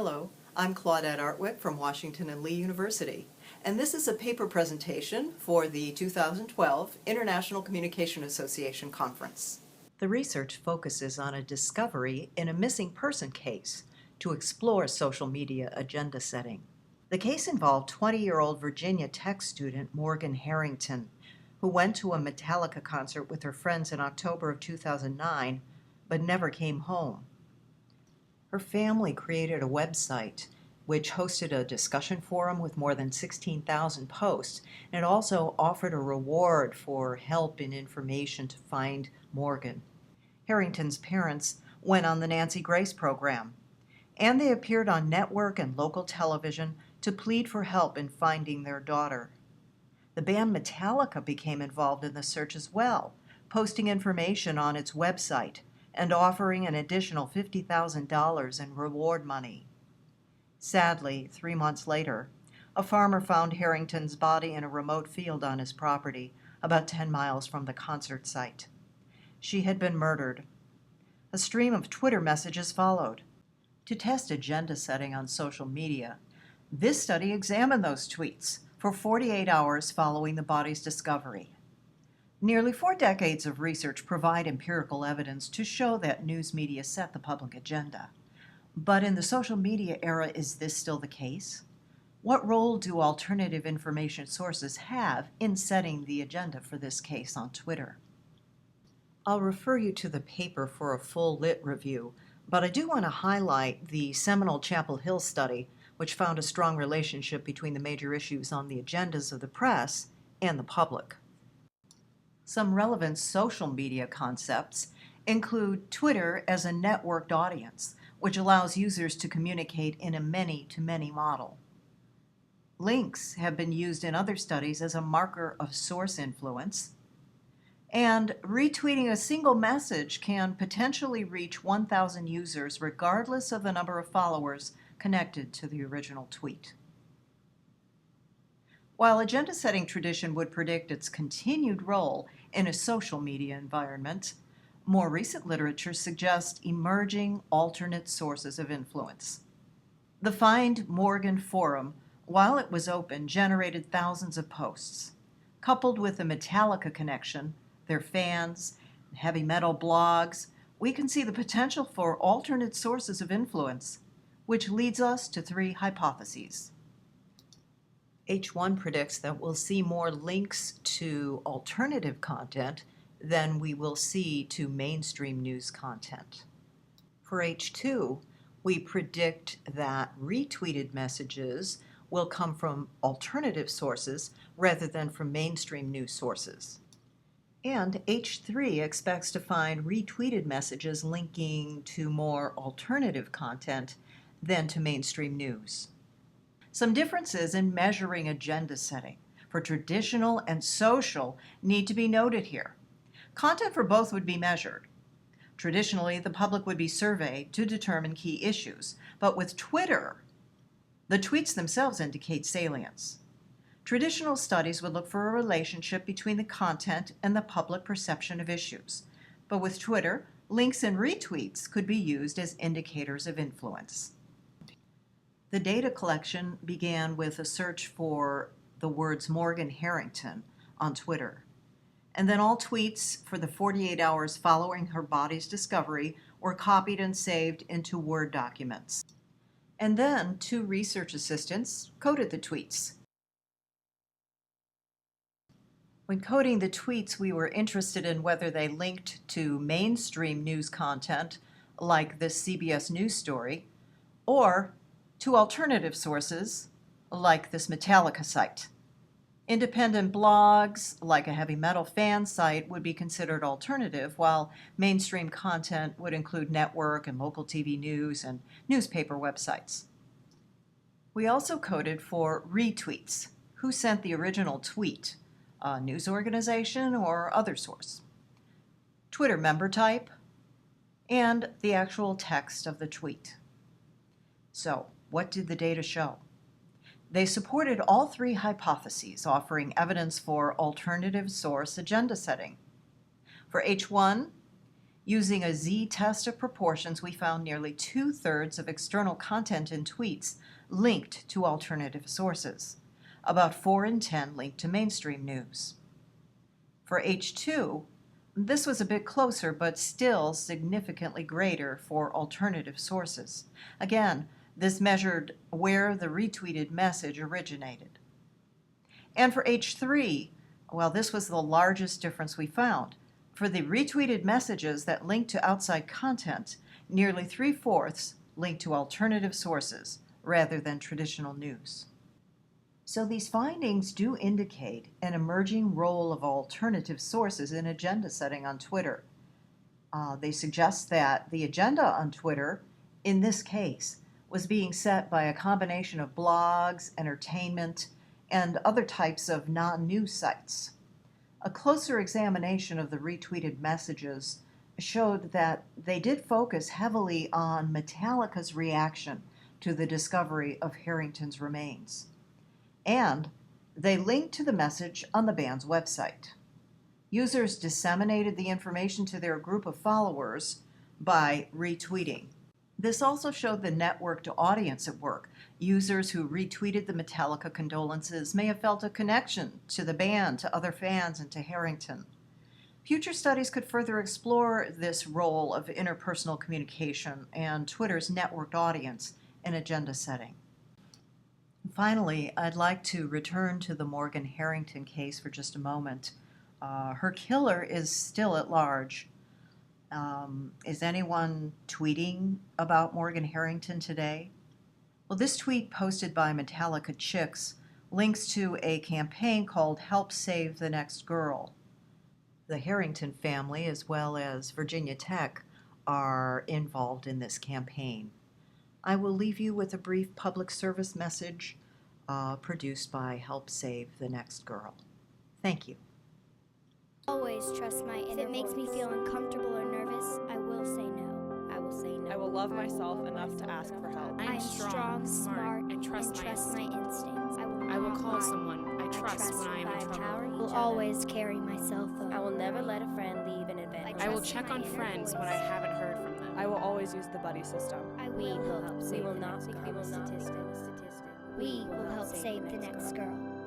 Hello, I'm Claudette Artwick from Washington and Lee University, and this is a paper presentation for the 2012 International Communication Association Conference. The research focuses on a discovery in a missing person case to explore social media agenda setting. The case involved 20-year-old Virginia Tech student Morgan Harrington, who went to a Metallica concert with her friends in October of 2009, but never came home. Her family created a website which hosted a discussion forum with more than 16,000 posts, and it also offered a reward for help and information to find Morgan. Harrington's parents went on the Nancy Grace program, and they appeared on network and local television to plead for help in finding their daughter. The band Metallica became involved in the search as well, posting information on its website and offering an additional $50,000 in reward money. Sadly, 3 months later, a farmer found Harrington's body in a remote field on his property, about 10 miles from the concert site. She had been murdered. A stream of Twitter messages followed. To test agenda setting on social media, this study examined those tweets for 48 hours following the body's discovery. Nearly 4 decades of research provide empirical evidence to show that news media set the public agenda. But in the social media era, is this still the case? What role do alternative information sources have in setting the agenda for this case on Twitter? I'll refer you to the paper for a full lit review, but I do want to highlight the seminal Chapel Hill study, which found a strong relationship between the major issues on the agendas of the press and the public. Some relevant social media concepts include Twitter as a networked audience, which allows users to communicate in a many-to-many model. Links have been used in other studies as a marker of source influence, and retweeting a single message can potentially reach 1,000 users regardless of the number of followers connected to the original tweet. While agenda setting tradition would predict its continued role in a social media environment, more recent literature suggests emerging alternate sources of influence. The Find Morgan forum, while it was open, generated thousands of posts. Coupled with the Metallica connection, their fans, heavy metal blogs, we can see the potential for alternate sources of influence, which leads us to 3 hypotheses. H1 predicts that we'll see more links to alternative content than we will see to mainstream news content. For H2, we predict that retweeted messages will come from alternative sources rather than from mainstream news sources. And H3 expects to find retweeted messages linking to more alternative content than to mainstream news. Some differences in measuring agenda setting for traditional and social need to be noted here. Content for both would be measured. Traditionally, the public would be surveyed to determine key issues, but with Twitter, the tweets themselves indicate salience. Traditional studies would look for a relationship between the content and the public perception of issues, but with Twitter, links and retweets could be used as indicators of influence. The data collection began with a search for the words Morgan Harrington on Twitter. And then all tweets for the 48 hours following her body's discovery were copied and saved into Word documents. And then 2 research assistants coded the tweets. When coding the tweets, we were interested in whether they linked to mainstream news content, like this CBS News story, or to alternative sources, like this Metallica site. Independent blogs, like a heavy metal fan site, would be considered alternative, while mainstream content would include network and local TV news and newspaper websites. We also coded for retweets. Who sent the original tweet? A news organization or other source? Twitter member type, and the actual text of the tweet. So, what did the data show? They supported all 3 hypotheses, offering evidence for alternative source agenda setting. For H1, Using a z-test of proportions, we found nearly 2/3 of external content in tweets linked to alternative sources. About 4 in 10 linked to mainstream news. For H2, this was a bit closer, but still significantly greater for alternative sources. Again, this measured where the retweeted message originated. And for H3, well, this was the largest difference we found. For the retweeted messages that linked to outside content, nearly 3/4 linked to alternative sources rather than traditional news. So these findings do indicate an emerging role of alternative sources in agenda setting on Twitter. They suggest that the agenda on Twitter, in this case, was being set by a combination of blogs, entertainment, and other types of non-news sites. A closer examination of the retweeted messages showed that they did focus heavily on Metallica's reaction to the discovery of Harrington's remains. And they linked to the message on the band's website. Users disseminated the information to their group of followers by retweeting. This also showed the networked audience at work. Users who retweeted the Metallica condolences may have felt a connection to the band, to other fans, and to Harrington. Future studies could further explore this role of interpersonal communication and Twitter's networked audience in agenda setting. Finally, I'd like to return to the Morgan Harrington case for just a moment. Her killer is still at large. Is anyone tweeting about Morgan Harrington today? Well, this tweet posted by Metallica Chicks links to a campaign called Help Save the Next Girl. The Harrington family, as well as Virginia Tech, are involved in this campaign. I will leave you with a brief public service message produced by Help Save the Next Girl. Thank you. Always trust my inner voice. If it makes me feel uncomfortable or nervous, I will say no. I will say no. I will love myself enough to ask for help. I am strong, smart, and trust my instincts. I will call someone I trust when I am in trouble. I will always carry my cell phone. I will never let a friend leave an event. I will check on friends when I haven't heard from them. I will always use the buddy system. We will help save We will the not next become girl. a statistic. We will help save the next girl.